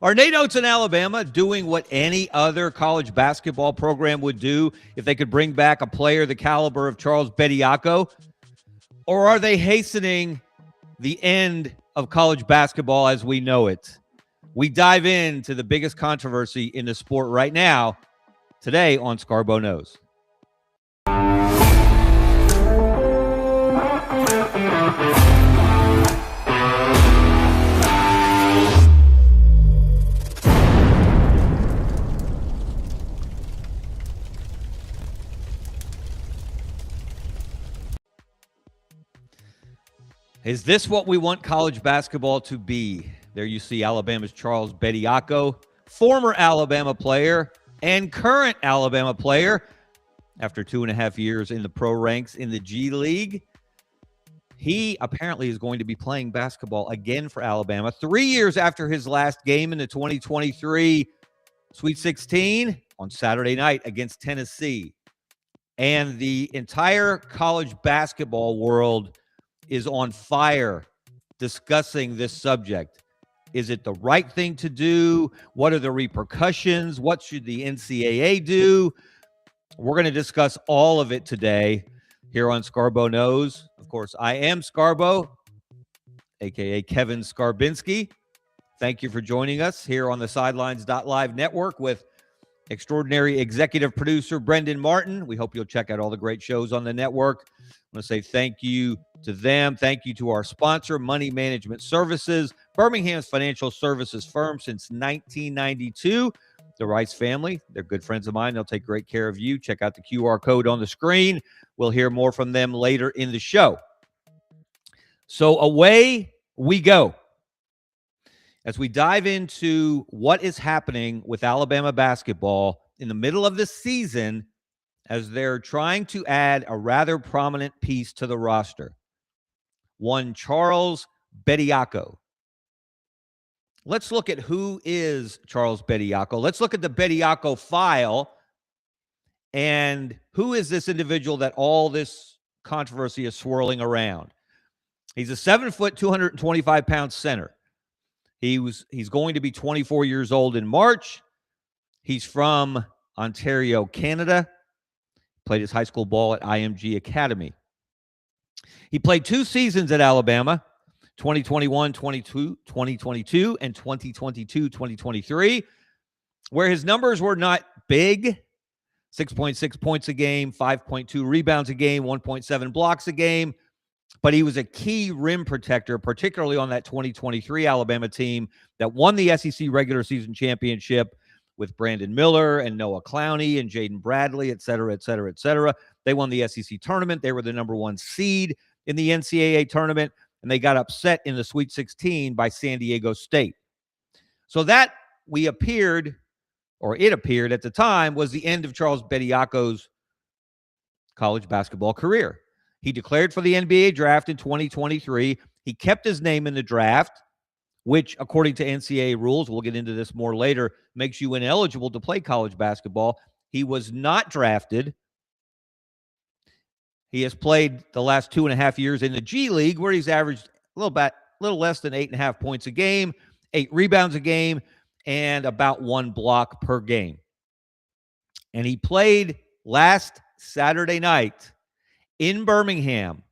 Are Nate Oats and Alabama doing what any other college basketball program would do if they could bring back a player the caliber of Charles Bediako? Or are they hastening the end of college basketball as we know it? We dive into the biggest controversy in the sport right now, today on Scarbo Knows. Is this what we want college basketball to be? There you see Alabama's Charles Bediako, former Alabama player and current Alabama player. After 2.5 years in the pro ranks in the G League, he apparently is going to be playing basketball again for Alabama 3 years after his last game in the 2023 Sweet 16 on Saturday night against Tennessee. And the entire college basketball world is on fire discussing this subject. Is it the right thing to do? What are the repercussions? What should the NCAA do? We're going to discuss all of it today here on Scarbo Knows. Of course, I am Scarbo, a.k.a. Kevin Scarbinsky. Thank you for joining us here on the Sidelines.live network with extraordinary executive producer Brendan Martin. We hope you'll check out all the great shows on the network. I want to say thank you to them. Thank you to our sponsor, Money Management Services, Birmingham's financial services firm since 1992. The Rice family, they're good friends of mine. They'll take great care of you. Check out the QR code on the screen. We'll hear more from them later in the show. So away we go as we dive into what is happening with Alabama basketball in the middle of the season as they're trying to add a rather prominent piece to the roster. One Charles Bediako. Let's look at who is Charles Bediako. Let's look at the Bediako file and who is this individual that all this controversy is swirling around. He's a 7-foot, 225-pound center. He's going to be 24 years old in March. He's from Ontario, Canada. Played his high school ball at IMG Academy. He played 2 seasons at Alabama, 2021-22, 2022, and 2022-2023, where his numbers were not big. 6.6 points a game, 5.2 rebounds a game, 1.7 blocks a game. But he was a key rim protector, particularly on that 2023 Alabama team that won the SEC regular season championship with Brandon Miller and Noah Clowney and Jaden Bradley, et cetera, et cetera, et cetera. They won the SEC tournament. They were the number 1 seed in the NCAA tournament, and they got upset in the Sweet 16 by San Diego State. So that it appeared at the time, was the end of Charles Bediako's college basketball career. He declared for the NBA draft in 2023. He kept his name in the draft, which, according to NCAA rules, we'll get into this more later, makes you ineligible to play college basketball. He was not drafted. He has played the last 2.5 years in the G League, where he's averaged a little less than 8.5 points a game, 8 rebounds a game, and about 1 block per game. And he played last Saturday night in Birmingham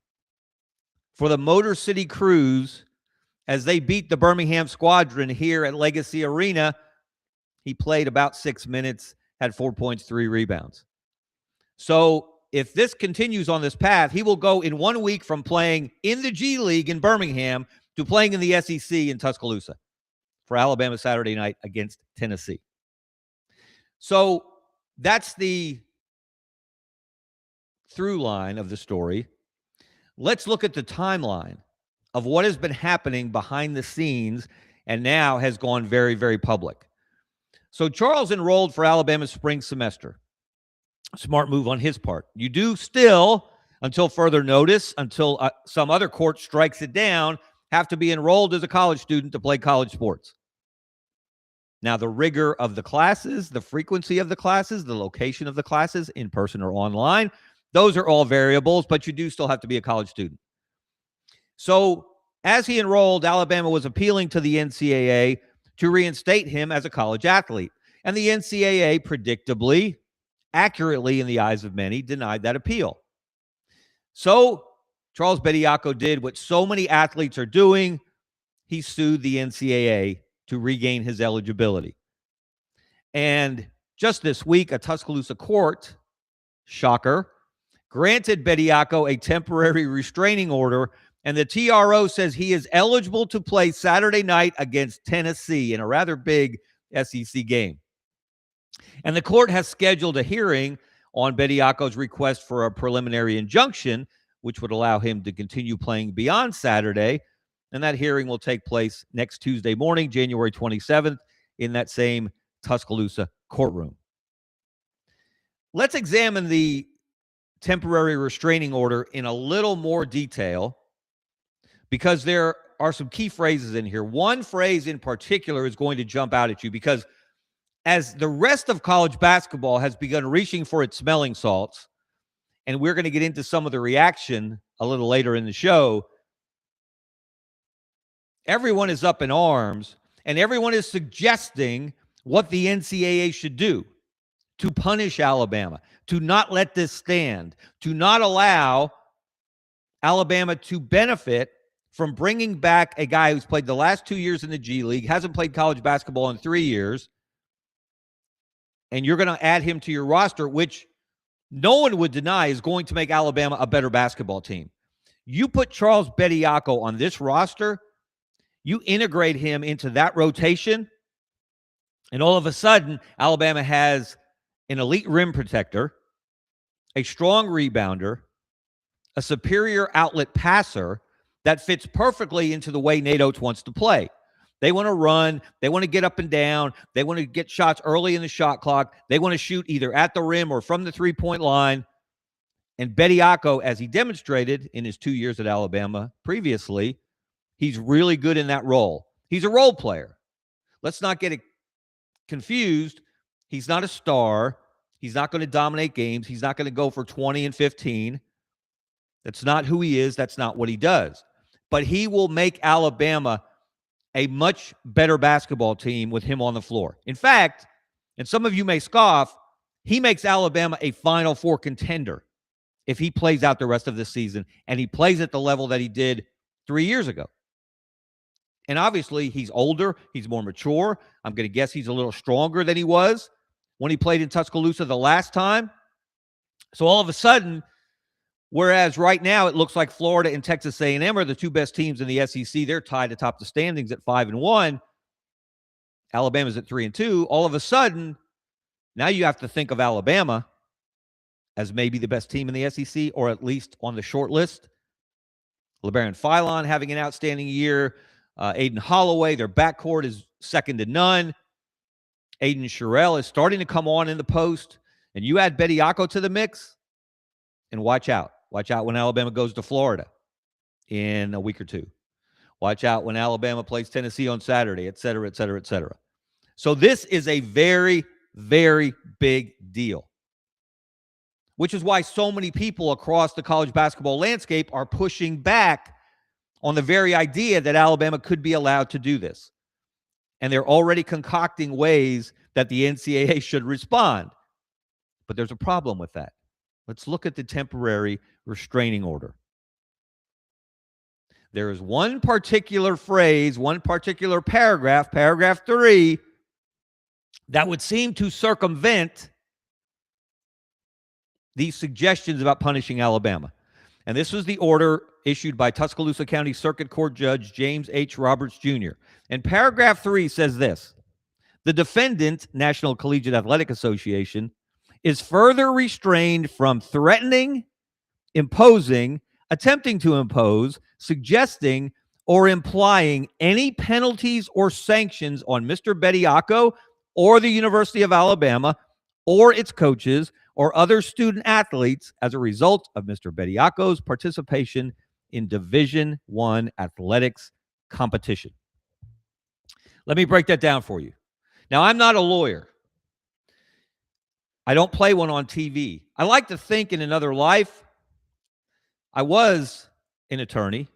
for the Motor City Cruise as they beat the Birmingham Squadron here at Legacy Arena. He played about 6 minutes, had 4 points, 3 rebounds. So if this continues on this path, he will go in 1 week from playing in the G League in Birmingham to playing in the SEC in Tuscaloosa for Alabama Saturday night against Tennessee. So that's the through line of the story. Let's look at the timeline of what has been happening behind the scenes and now has gone very, very public. So Charles enrolled for Alabama's spring semester. Smart move on his part. You do still, until further notice, until some other court strikes it down, have to be enrolled as a college student to play college sports. Now, the rigor of the classes, the frequency of the classes, the location of the classes, in person or online, those are all variables, but you do still have to be a college student. So as he enrolled, Alabama was appealing to the NCAA to reinstate him as a college athlete. And the NCAA predictably, accurately in the eyes of many, denied that appeal. So Charles Bediako did what so many athletes are doing. He sued the NCAA to regain his eligibility. And just this week, a Tuscaloosa court, shocker, granted Bediako a temporary restraining order, and the TRO says he is eligible to play Saturday night against Tennessee in a rather big SEC game. And the court has scheduled a hearing on Bediako's request for a preliminary injunction, which would allow him to continue playing beyond Saturday. And that hearing will take place next Tuesday morning, January 27th, in that same Tuscaloosa courtroom. Let's examine the temporary restraining order in a little more detail, because there are some key phrases in here. One phrase in particular is going to jump out at you, because as the rest of college basketball has begun reaching for its smelling salts, and we're going to get into some of the reaction a little later in the show, everyone is up in arms, and everyone is suggesting what the NCAA should do to punish Alabama, to not let this stand, to not allow Alabama to benefit from bringing back a guy who's played the last 2 years in the G League, hasn't played college basketball in 3 years, and you're going to add him to your roster, which no one would deny is going to make Alabama a better basketball team. You put Charles Bediako on this roster, you integrate him into that rotation, and all of a sudden, Alabama has an elite rim protector, a strong rebounder, a superior outlet passer that fits perfectly into the way Nate Oats wants to play. They want to run. They want to get up and down. They want to get shots early in the shot clock. They want to shoot either at the rim or from the three-point line. And Bediako, as he demonstrated in his 2 years at Alabama previously, he's really good in that role. He's a role player. Let's not get it confused. He's not a star. He's not going to dominate games. He's not going to go for 20 and 15. That's not who he is. That's not what he does. But he will make Alabama a much better basketball team with him on the floor. In fact, and some of you may scoff, he makes Alabama a Final Four contender if he plays out the rest of the season, and he plays at the level that he did 3 years ago. And obviously, he's older. He's more mature. I'm going to guess he's a little stronger than he was when he played in Tuscaloosa the last time. So all of a sudden, whereas right now it looks like Florida and Texas A&M are the two best teams in the SEC, they're tied atop the standings at 5-1. Alabama's at 3-2. All of a sudden, now you have to think of Alabama as maybe the best team in the SEC, or at least on the short list. LeBaron Philon having an outstanding year. Aiden Holloway, their backcourt is second to none. Aiden Sherrill is starting to come on in the post. And you add Bediako to the mix, and watch out. Watch out when Alabama goes to Florida in a week or two. Watch out when Alabama plays Tennessee on Saturday, et cetera, et cetera, et cetera. So this is a very, very big deal, which is why so many people across the college basketball landscape are pushing back on the very idea that Alabama could be allowed to do this. And they're already concocting ways that the NCAA should respond. But there's a problem with that. Let's look at the temporary restraining order. There is one particular phrase, one particular paragraph, paragraph 3, that would seem to circumvent these suggestions about punishing Alabama. And this was the order issued by Tuscaloosa County Circuit Court Judge James H. Roberts, Jr. And paragraph 3 says this: the defendant, National Collegiate Athletic Association, is further restrained from threatening, imposing, attempting to impose, suggesting, or implying any penalties or sanctions on Mr. Bediako or the University of Alabama or its coaches or other student athletes as a result of Mr. Bediako's participation in Division I athletics competition. Let me break that down for you. Now, I'm not a lawyer. I don't play one on TV. I like to think in another life, I was an attorney.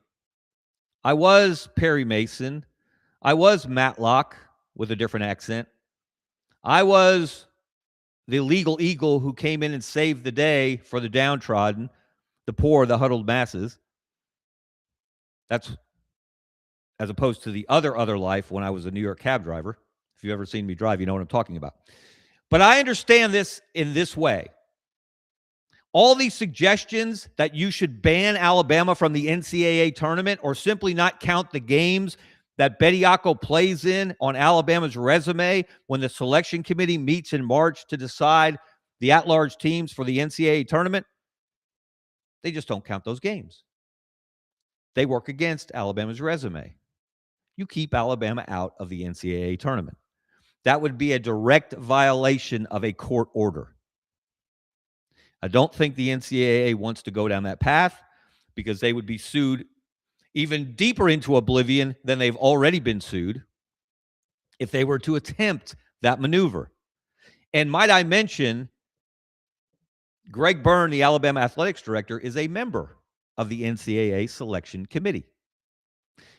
I was Perry Mason. I was Matlock with a different accent. I was the legal eagle who came in and saved the day for the downtrodden, the poor, the huddled masses. That's as opposed to the other life when I was a New York cab driver. If you've ever seen me drive, you know what I'm talking about. But I understand this in this way. All these suggestions that you should ban Alabama from the NCAA tournament or simply not count the games that Bediako plays in on Alabama's resume when the selection committee meets in March to decide the at-large teams for the NCAA tournament, they just don't count those games. They work against Alabama's resume. You keep Alabama out of the NCAA tournament. That would be a direct violation of a court order. I don't think the NCAA wants to go down that path because they would be sued even deeper into oblivion than they've already been sued if they were to attempt that maneuver. And might I mention, Greg Byrne, the Alabama athletics director, is a member of the NCAA selection committee.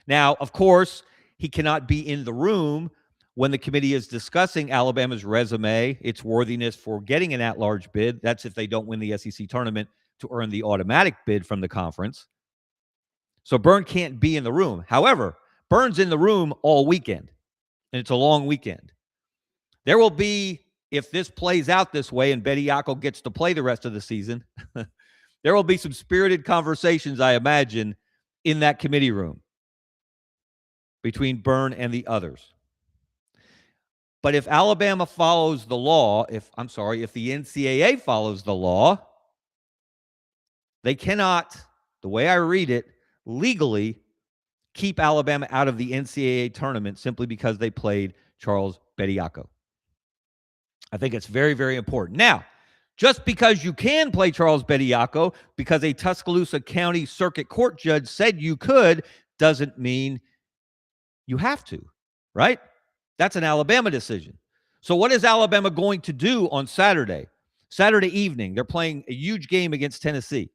Now, of course, he cannot be in the room when the committee is discussing Alabama's resume, its worthiness for getting an at-large bid. That's if they don't win the SEC tournament to earn the automatic bid from the conference. So Byrne can't be in the room. However, Byrne's in the room all weekend, and it's a long weekend. There will be, if this plays out this way and Bediako gets to play the rest of the season, there will be some spirited conversations, I imagine, in that committee room between Byrne and the others. But if Alabama follows the law, if the NCAA follows the law, they cannot, the way I read it, legally keep Alabama out of the NCAA tournament simply because they played Charles Bediako. I think it's very, very important. Now, just because you can play Charles Bediako because a Tuscaloosa County Circuit Court judge said you could, doesn't mean you have to, right? That's an Alabama decision. So what is Alabama going to do on Saturday? Saturday evening, they're playing a huge game against Tennessee.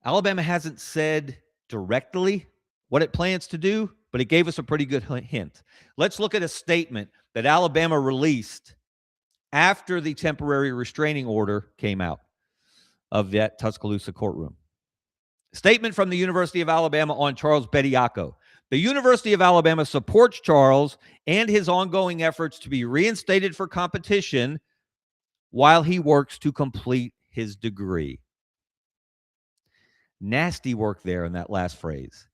Alabama hasn't said directly what it plans to do, but it gave us a pretty good hint. Let's look at a statement that Alabama released after the temporary restraining order came out of that Tuscaloosa courtroom. Statement from the University of Alabama on Charles Bediako. The University of Alabama supports Charles and his ongoing efforts to be reinstated for competition while he works to complete his degree. Nasty work there in that last phrase.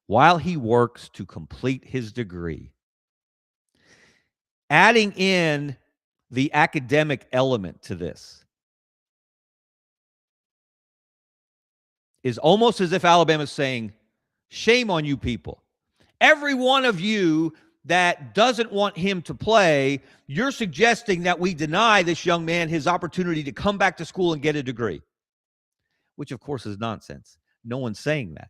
While he works to complete his degree. Adding in the academic element to this is almost as if Alabama's saying, shame on you people. Every one of you that doesn't want him to play, you're suggesting that we deny this young man his opportunity to come back to school and get a degree, which of course is nonsense. No one's saying that.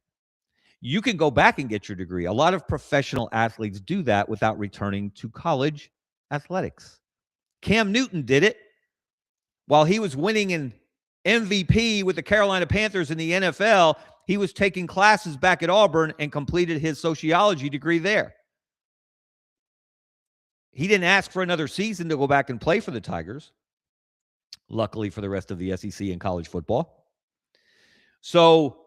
You can go back and get your degree. A lot of professional athletes do that without returning to college athletics. Cam Newton did it while he was winning an MVP with the Carolina Panthers in the NFL. He was taking classes back at Auburn and completed his sociology degree there. He didn't ask for another season to go back and play for the Tigers, luckily for the rest of the SEC and college football. So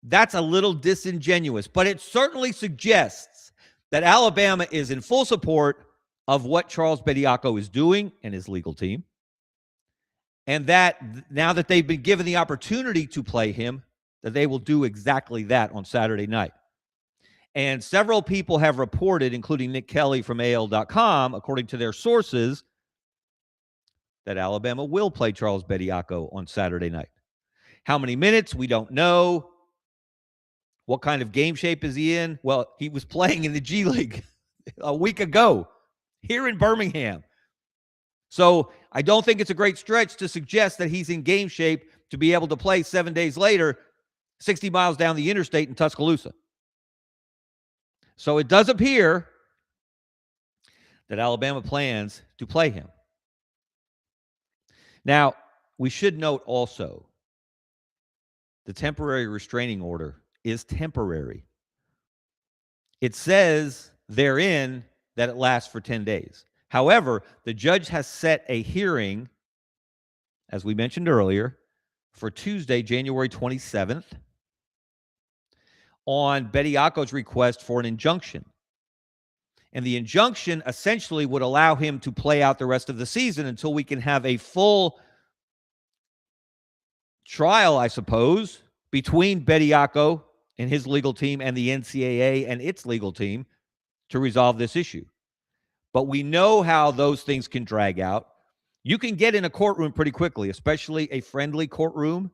that's a little disingenuous, but it certainly suggests that Alabama is in full support of what Charles Bediako is doing and his legal team, and that now that they've been given the opportunity to play him, that they will do exactly that on Saturday night. And several people have reported, including Nick Kelly from AL.com, according to their sources, that Alabama will play Charles Bediako on Saturday night. How many minutes? We don't know. What kind of game shape is he in? Well, he was playing in the G League a week ago here in Birmingham. So I don't think it's a great stretch to suggest that he's in game shape to be able to play 7 days later, 60 miles down the interstate in Tuscaloosa. So it does appear that Alabama plans to play him. Now, we should note also the temporary restraining order is temporary. It says therein that it lasts for 10 days. However, the judge has set a hearing, as we mentioned earlier, for Tuesday, January 27th, on Bediako's request for an injunction. And the injunction essentially would allow him to play out the rest of the season until we can have a full trial, I suppose, between Bediako and his legal team and the NCAA and its legal team to resolve this issue. But we know how those things can drag out. You can get in a courtroom pretty quickly, especially a friendly courtroom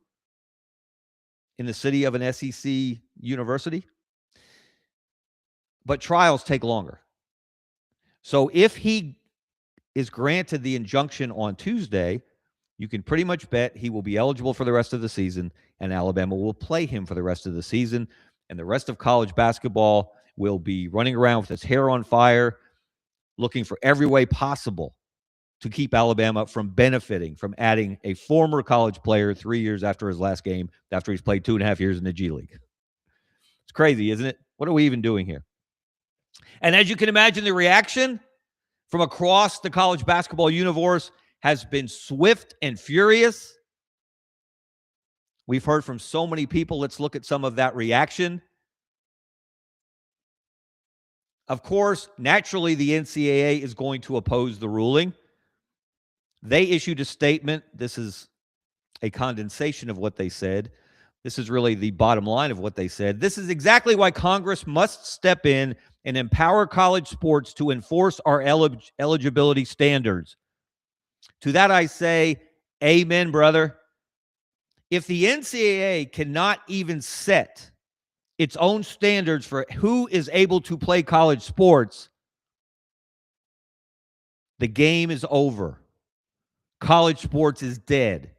in the city of an SEC university. But trials take longer. So if he is granted the injunction on Tuesday, you can pretty much bet he will be eligible for the rest of the season, and Alabama will play him for the rest of the season, and the rest of college basketball will be running around with his hair on fire, looking for every way possible to keep Alabama from benefiting from adding a former college player 3 years after his last game, after he's played 2.5 years in the G League. It's crazy, isn't it? What are we even doing here? And as you can imagine, the reaction from across the college basketball universe has been swift and furious. We've heard from so many people. Let's look at some of that reaction. Of course, naturally, the NCAA is going to oppose the ruling. They issued a statement. This is a condensation of what they said. This is really the bottom line of what they said. This is exactly why Congress must step in and empower college sports to enforce our eligibility standards. To that I say, amen, brother. If the NCAA cannot even set its own standards for who is able to play college sports, the game is over. College sports is dead.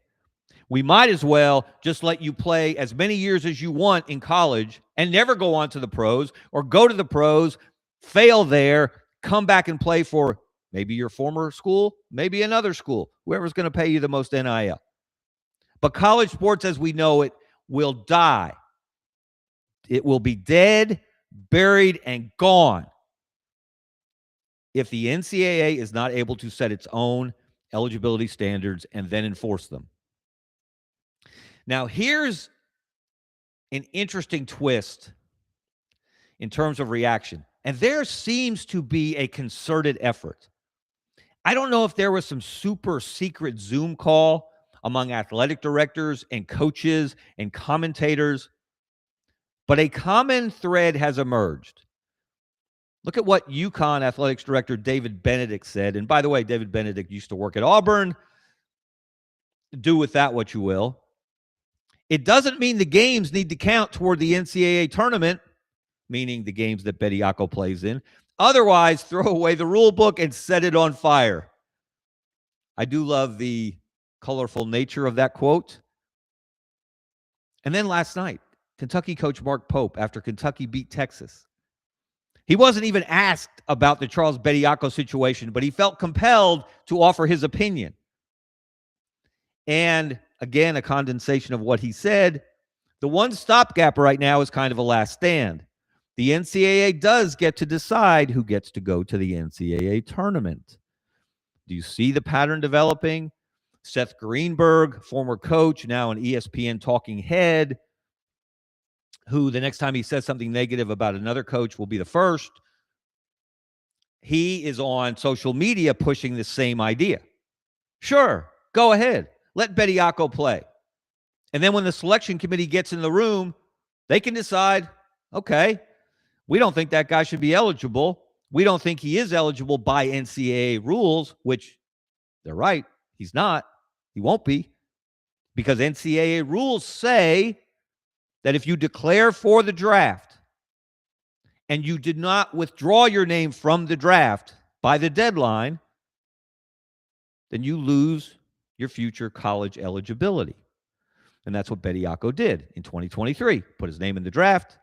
We might as well just let you play as many years as you want in college and never go on to the pros, or go to the pros, fail there, come back and play for maybe your former school, maybe another school, whoever's going to pay you the most NIL. But college sports as we know it will die. It will be dead, buried, and gone if the NCAA is not able to set its own eligibility standards and then enforce them. Now, here's an interesting twist in terms of reaction. And there seems to be a concerted effort. I don't know if there was some super secret Zoom call among athletic directors and coaches and commentators, but a common thread has emerged. Look at what UConn athletics director David Benedict said. And by the way, David Benedict used to work at Auburn. Do with that what you will. It doesn't mean the games need to count toward the NCAA tournament, meaning the games that Bediako plays in. Otherwise, throw away the rule book and set it on fire. I do love the colorful nature of that quote. And then last night, Kentucky coach Mark Pope, after Kentucky beat Texas, he wasn't even asked about the Charles Bediako situation, but he felt compelled to offer his opinion. And again, a condensation of what he said. The one stopgap right now is kind of a last stand. The NCAA does get to decide who gets to go to the NCAA tournament. Do you see the pattern developing? Seth Greenberg, former coach, now an ESPN talking head, who the next time he says something negative about another coach will be the first. He is on social media pushing the same idea. Sure, go ahead. Let Bediako play. And then when the selection committee gets in the room, they can decide, okay, we don't think that guy should be eligible. We don't think he is eligible by NCAA rules, which they're right. He's not. He won't be. Because NCAA rules say that if you declare for the draft and you did not withdraw your name from the draft by the deadline, then you lose your future college eligibility. And that's what Bediako did in 2023. Put his name in the draft,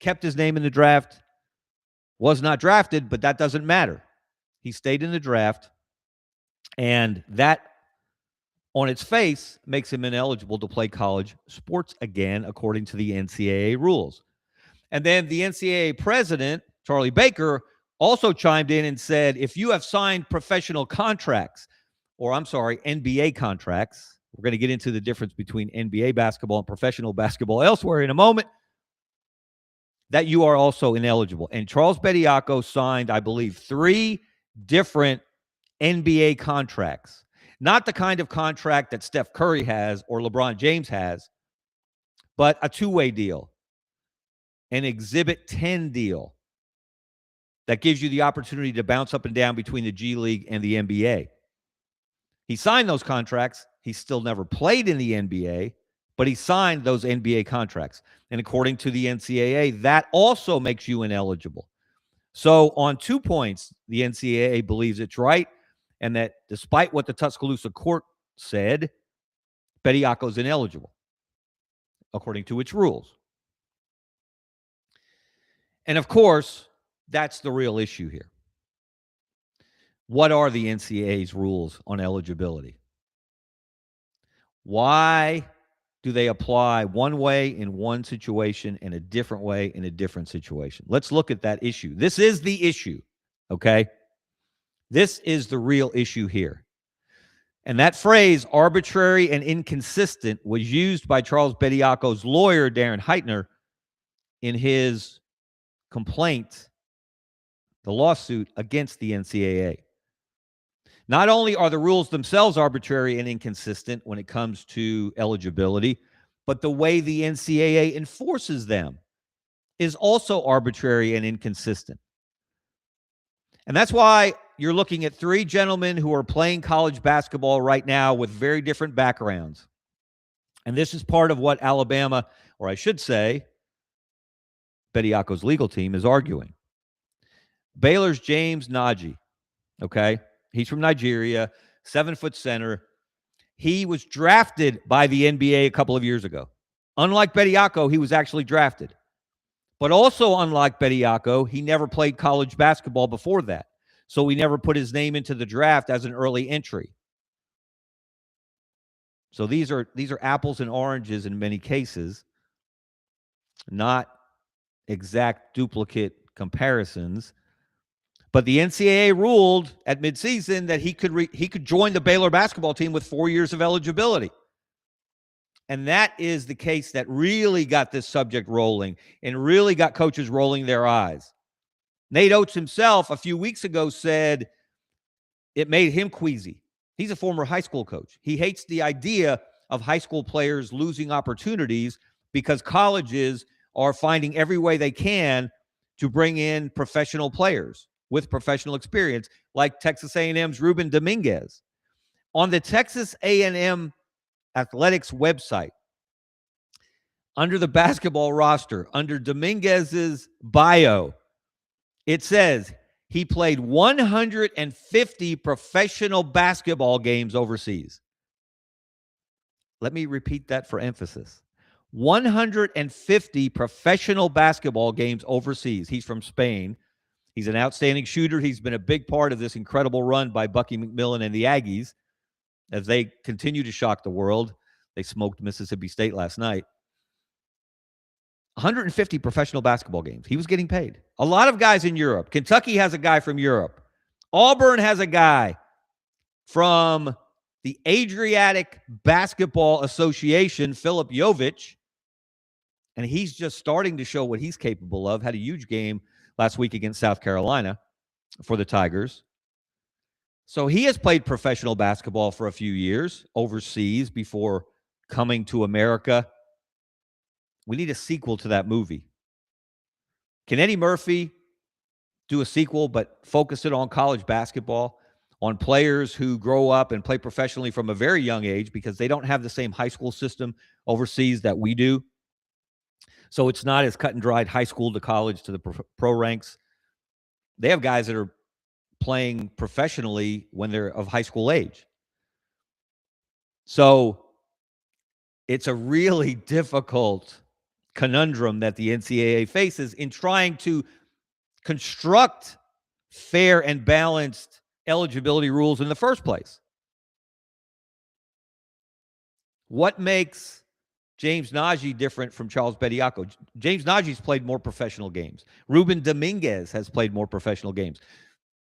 kept his name in the draft, was not drafted, but that doesn't matter. He stayed in the draft, and that on its face makes him ineligible to play college sports again, according to the NCAA rules. And then the NCAA president, Charlie Baker, also chimed in and said, if you have signed professional contracts, or I'm sorry, NBA contracts, we're going to get into the difference between NBA basketball and professional basketball elsewhere in a moment, that you are also ineligible. And Charles Bediako signed, I believe, 3 different NBA contracts. Not the kind of contract that Steph Curry has or LeBron James has, but a 2-way deal, an Exhibit 10 deal that gives you the opportunity to bounce up and down between the G League and the NBA. He signed those contracts. He still never played in the NBA, but he signed those NBA contracts. And according to the NCAA, that also makes you ineligible. So on 2 points, the NCAA believes it's right, and that despite what the Tuscaloosa court said, Bediako's ineligible, according to its rules. And of course, that's the real issue here. What are the NCAA's rules on eligibility? Why do they apply one way in one situation and a different way in a different situation? Let's look at that issue. This is the issue, okay? This is the real issue here. And that phrase, arbitrary and inconsistent, was used by Charles Bediako's lawyer, Darren Heitner, in his complaint, the lawsuit against the NCAA. Not only are the rules themselves arbitrary and inconsistent when it comes to eligibility, but the way the NCAA enforces them is also arbitrary and inconsistent. And that's why you're looking at 3 gentlemen who are playing college basketball right now with very different backgrounds. And this is part of what Alabama, or I should say, Bediako's legal team is arguing. Baylor's James Naji, okay? He's from Nigeria, 7-foot center. He was drafted by the NBA a couple of years ago. Unlike Bediako, he was actually drafted. But also unlike Bediako, he never played college basketball before that. So he never put his name into the draft as an early entry. So these are apples and oranges in many cases, not exact duplicate comparisons. But the NCAA ruled at midseason that he could join the Baylor basketball team with 4 years of eligibility. And that is the case that really got this subject rolling and really got coaches rolling their eyes. Nate Oats himself a few weeks ago said it made him queasy. He's a former high school coach. He hates the idea of high school players losing opportunities because colleges are finding every way they can to bring in professional players with professional experience, like Texas A&M's Ruben Dominguez. On the Texas A&M Athletics website, under the basketball roster, under Dominguez's bio, it says he played 150 professional basketball games overseas. Let me repeat that for emphasis. 150 professional basketball games overseas. He's from Spain. He's an outstanding shooter. He's been a big part of this incredible run by Bucky McMillan and the Aggies as they continue to shock the world. They smoked Mississippi State last night. 150 professional basketball games. He was getting paid. A lot of guys in Europe. Kentucky has a guy from Europe. Auburn has a guy from the Adriatic Basketball Association, Filip Jovic, and he's just starting to show what he's capable of. Had a huge game last week against South Carolina for the Tigers. So he has played professional basketball for a few years overseas before coming to America. We need a sequel to that movie. Can Eddie Murphy do a sequel but focus it on college basketball, on players who grow up and play professionally from a very young age because they don't have the same high school system overseas that we do? So it's not as cut and dried high school to college to the pro ranks. They have guys that are playing professionally when they're of high school age. So it's a really difficult conundrum that the NCAA faces in trying to construct fair and balanced eligibility rules in the first place. What makes James Najee different from Charles Bediako? James Najee's played more professional games. Ruben Dominguez has played more professional games.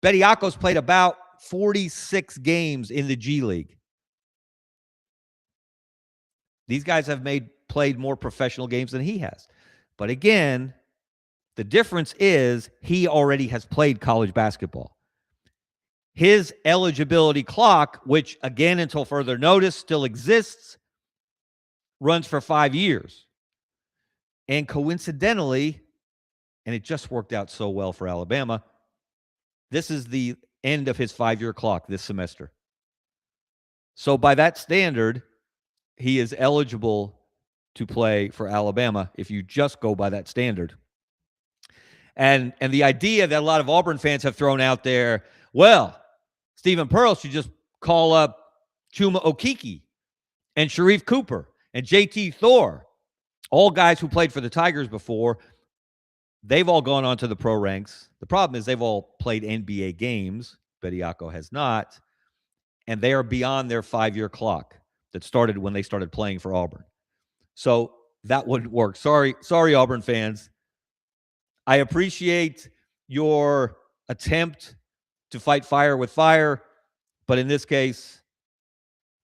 Bediako's played about 46 games in the G League. These guys have played more professional games than he has. But again, the difference is he already has played college basketball. His eligibility clock, which again, until further notice, still exists, runs for 5 years. And coincidentally, and it just worked out so well for Alabama, this is the end of his 5-year clock this semester. So by that standard, he is eligible to play for Alabama if you just go by that standard. And the idea that a lot of Auburn fans have thrown out there, well, Stephen Pearl should just call up Chuma Okeke and Sharif Cooper and JT Thor, all guys who played for the Tigers before. They've all gone on to the pro ranks. The problem is they've all played NBA games. Bediako has not. And they are beyond their 5-year clock that started when they started playing for Auburn. So that wouldn't work. Sorry, Auburn fans. I appreciate your attempt to fight fire with fire, but in this case,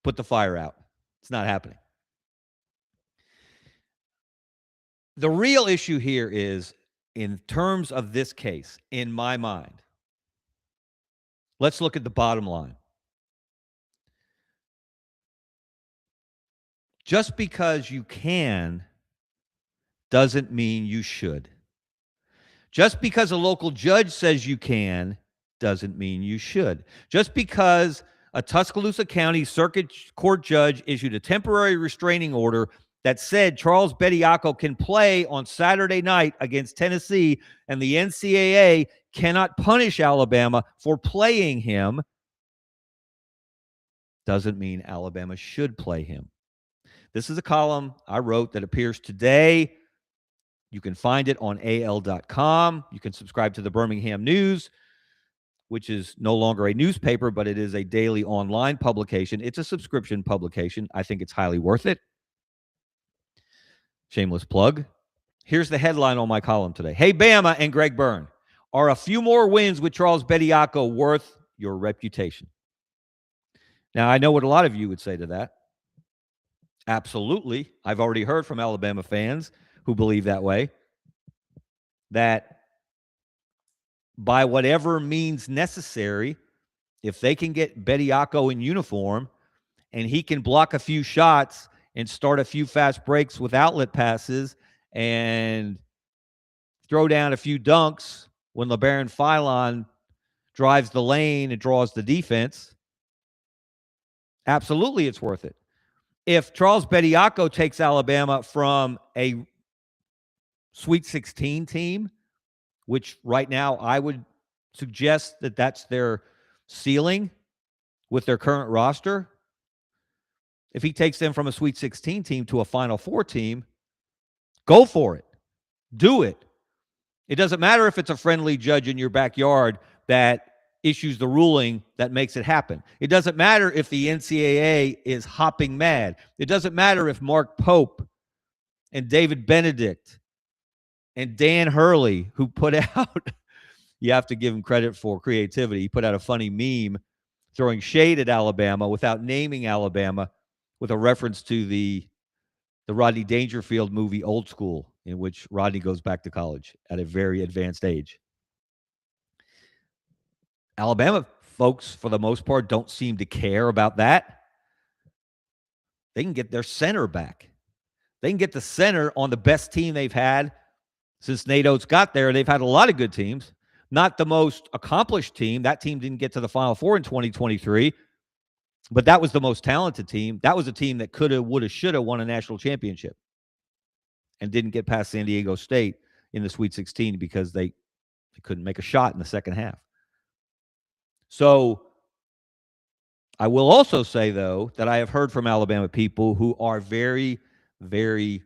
put the fire out. It's not happening. The real issue here is, in terms of this case, in my mind, let's look at the bottom line. Just because you can doesn't mean you should. Just because a local judge says you can doesn't mean you should. Just because a Tuscaloosa County Circuit Court judge issued a temporary restraining order that said Charles Bediako can play on Saturday night against Tennessee and the NCAA cannot punish Alabama for playing him doesn't mean Alabama should play him. This is a column I wrote that appears today. You can find it on AL.com. You can subscribe to the Birmingham News, which is no longer a newspaper, but it is a daily online publication. It's a subscription publication. I think it's highly worth it. Shameless plug. Here's the headline on my column today. Hey, Bama and Greg Byrne, are a few more wins with Charles Bediako worth your reputation? Now, I know what a lot of you would say to that. Absolutely. I've already heard from Alabama fans who believe that way, that by whatever means necessary, if they can get Bediako in uniform and he can block a few shots and start a few fast breaks with outlet passes and throw down a few dunks when LeBaron Philon drives the lane and draws the defense, absolutely it's worth it. If Charles Bediako takes Alabama from a Sweet 16 team, which right now I would suggest that that's their ceiling with their current roster, if he takes them from a Sweet 16 team to a Final Four team, go for it. Do it. It doesn't matter if it's a friendly judge in your backyard that issues the ruling that makes it happen. It doesn't matter if the NCAA is hopping mad. It doesn't matter if Mark Pope and David Benedict and Dan Hurley, who put out, you have to give him credit for creativity, he put out a funny meme throwing shade at Alabama without naming Alabama, with a reference to the Rodney Dangerfield movie Old School, in which Rodney goes back to college at a very advanced age. Alabama folks, for the most part, don't seem to care about that. They can get their center back. They can get the center on the best team they've had since Nate Oats got there. They've had a lot of good teams. Not the most accomplished team. That team didn't get to the Final Four in 2023, but that was the most talented team. That was a team that could have, would have, should have won a national championship and didn't get past San Diego State in the Sweet 16 because they couldn't make a shot in the second half. So I will also say, though, that I have heard from Alabama people who are very, very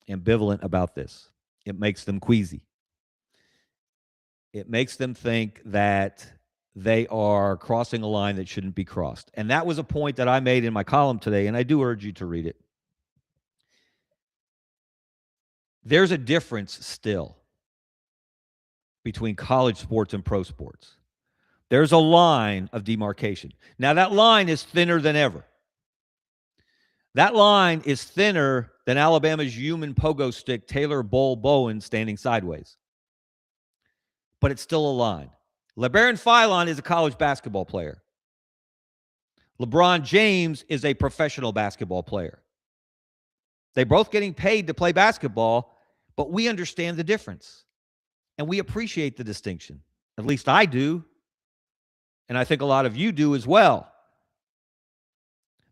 ambivalent about this. It makes them queasy. It makes them think that they are crossing a line that shouldn't be crossed. And that was a point that I made in my column today, and I do urge you to read it. There's a difference still between college sports and pro sports. There's a line of demarcation. Now, that line is thinner than ever. That line is thinner than Alabama's human pogo stick, Taylor Bull Bowen, standing sideways. But it's still a line. LeBaron Philon is a college basketball player. LeBron James is a professional basketball player. They're both getting paid to play basketball, but we understand the difference. And we appreciate the distinction. At least I do. And I think a lot of you do as well.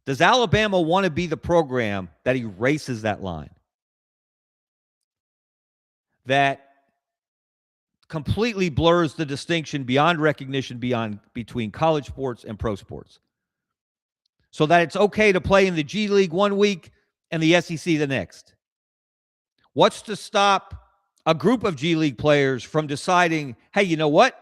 Does Alabama want to be the program that erases that line? That completely blurs the distinction beyond recognition between college sports and pro sports? So that it's okay to play in the G League one week and the SEC the next? What's to stop a group of G League players from deciding, hey, you know what?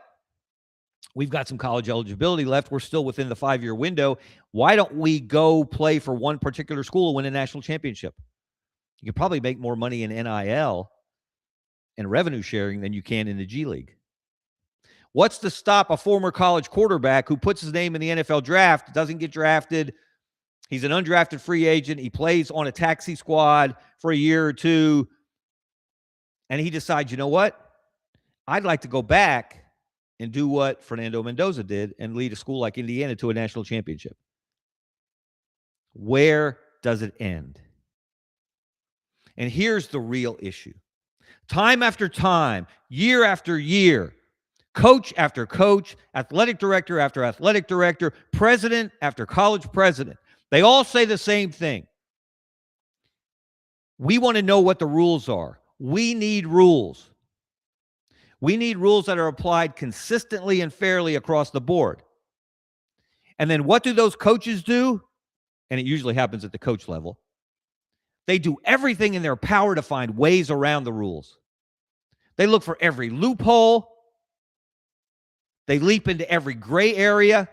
We've got some college eligibility left. We're still within the 5-year window. Why don't we go play for one particular school and win a national championship? You can probably make more money in NIL and revenue sharing than you can in the G League. What's to stop a former college quarterback who puts his name in the NFL draft, doesn't get drafted, he's an undrafted free agent, he plays on a taxi squad for a year or two, and he decides, you know what? I'd like to go back and do what Fernando Mendoza did and lead a school like Indiana to a national championship. Where does it end? And here's the real issue. Time after time, year after year, coach after coach, athletic director after athletic director, president after college president, they all say the same thing. We want to know what the rules are. We need rules. We need rules that are applied consistently and fairly across the board. And then what do those coaches do? And it usually happens at the coach level. They do everything in their power to find ways around the rules. They look for every loophole. They leap into every gray area.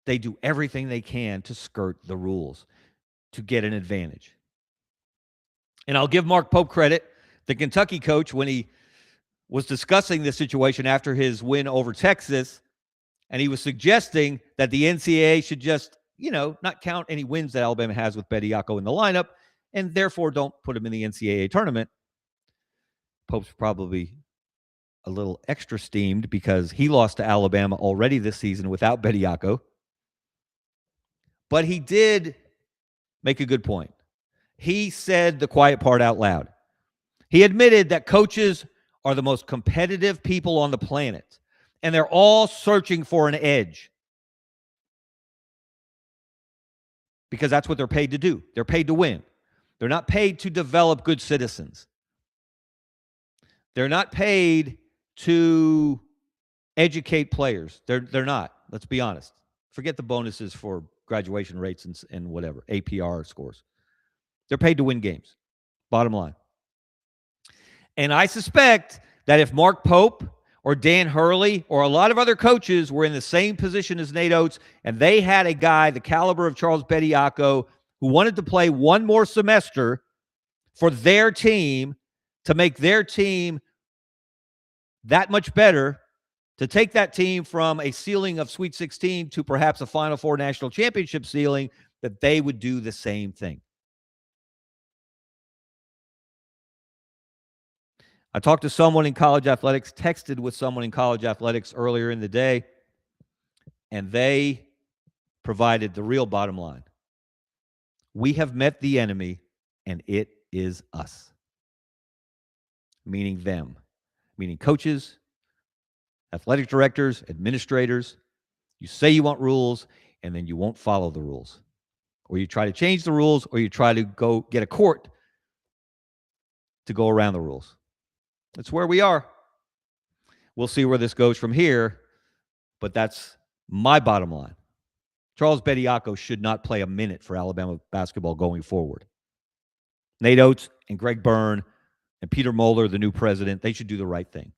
They do everything they can to skirt the rules, to get an advantage. And I'll give Mark Pope credit, the Kentucky coach, when he was discussing this situation after his win over Texas, and he was suggesting that the NCAA should just, not count any wins that Alabama has with Bediako in the lineup, and therefore don't put him in the NCAA tournament. Pope's probably a little extra steamed because he lost to Alabama already this season without Bediako. But he did make a good point. He said the quiet part out loud. He admitted that coaches are the most competitive people on the planet, and they're all searching for an edge because that's what they're paid to do. They're paid to win. They're not paid to develop good citizens. They're not paid to educate players. They're not. Let's be honest. Forget the bonuses for graduation rates and whatever, APR scores. They're paid to win games, bottom line. And I suspect that if Mark Pope or Dan Hurley or a lot of other coaches were in the same position as Nate Oats and they had a guy the caliber of Charles Bediako who wanted to play one more semester for their team to make their team that much better, to take that team from a ceiling of Sweet 16 to perhaps a Final Four national championship ceiling, that they would do the same thing. I talked to someone in college athletics, texted with someone in college athletics earlier in the day, and they provided the real bottom line. We have met the enemy, and it is us. Meaning them. Meaning coaches, athletic directors, administrators. You say you want rules, and then you won't follow the rules. Or you try to change the rules, or you try to go get a court to go around the rules. That's where we are. We'll see where this goes from here, but that's my bottom line. Charles Bediako should not play a minute for Alabama basketball going forward. Nate Oats and Greg Byrne and Peter Moeller, the new president, they should do the right thing.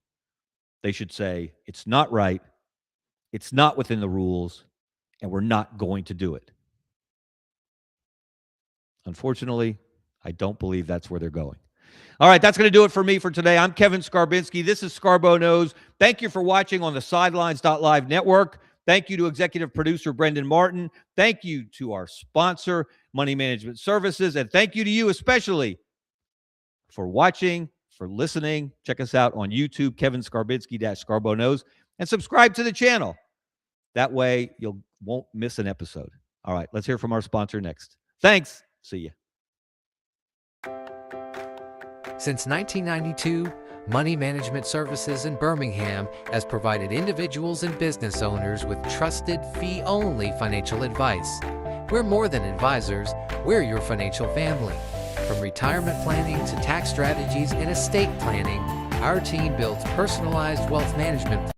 They should say, it's not right, it's not within the rules, and we're not going to do it. Unfortunately, I don't believe that's where they're going. All right, that's going to do it for me for today. I'm Kevin Scarbinsky. This is Scarbo Knows. Thank you for watching on the Sidelines.live network. Thank you to executive producer Brendan Martin. Thank you to our sponsor, Money Management Services. And thank you to you especially for watching, for listening. Check us out on YouTube, Kevin Scarbinsky-Scarbo Knows, and subscribe to the channel. That way you won't miss an episode. All right, let's hear from our sponsor next. Thanks. See you. Since 1992, Money Management Services in Birmingham has provided individuals and business owners with trusted, fee-only financial advice. We're more than advisors, we're your financial family. From retirement planning to tax strategies and estate planning, our team builds personalized wealth management.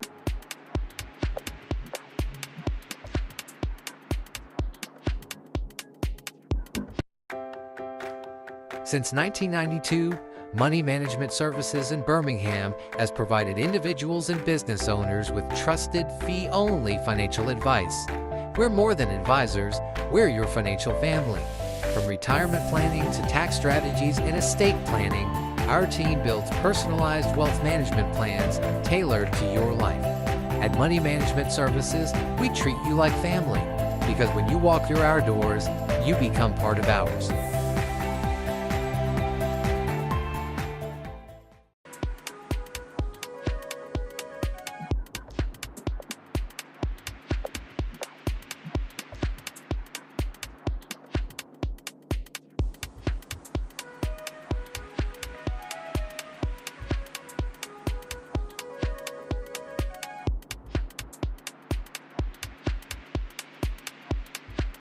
Since 1992, Money Management Services in Birmingham has provided individuals and business owners with trusted, fee-only financial advice. We're more than advisors, we're your financial family. From retirement planning to tax strategies and estate planning, our team builds personalized wealth management plans tailored to your life. At Money Management Services, we treat you like family, because when you walk through our doors, you become part of ours.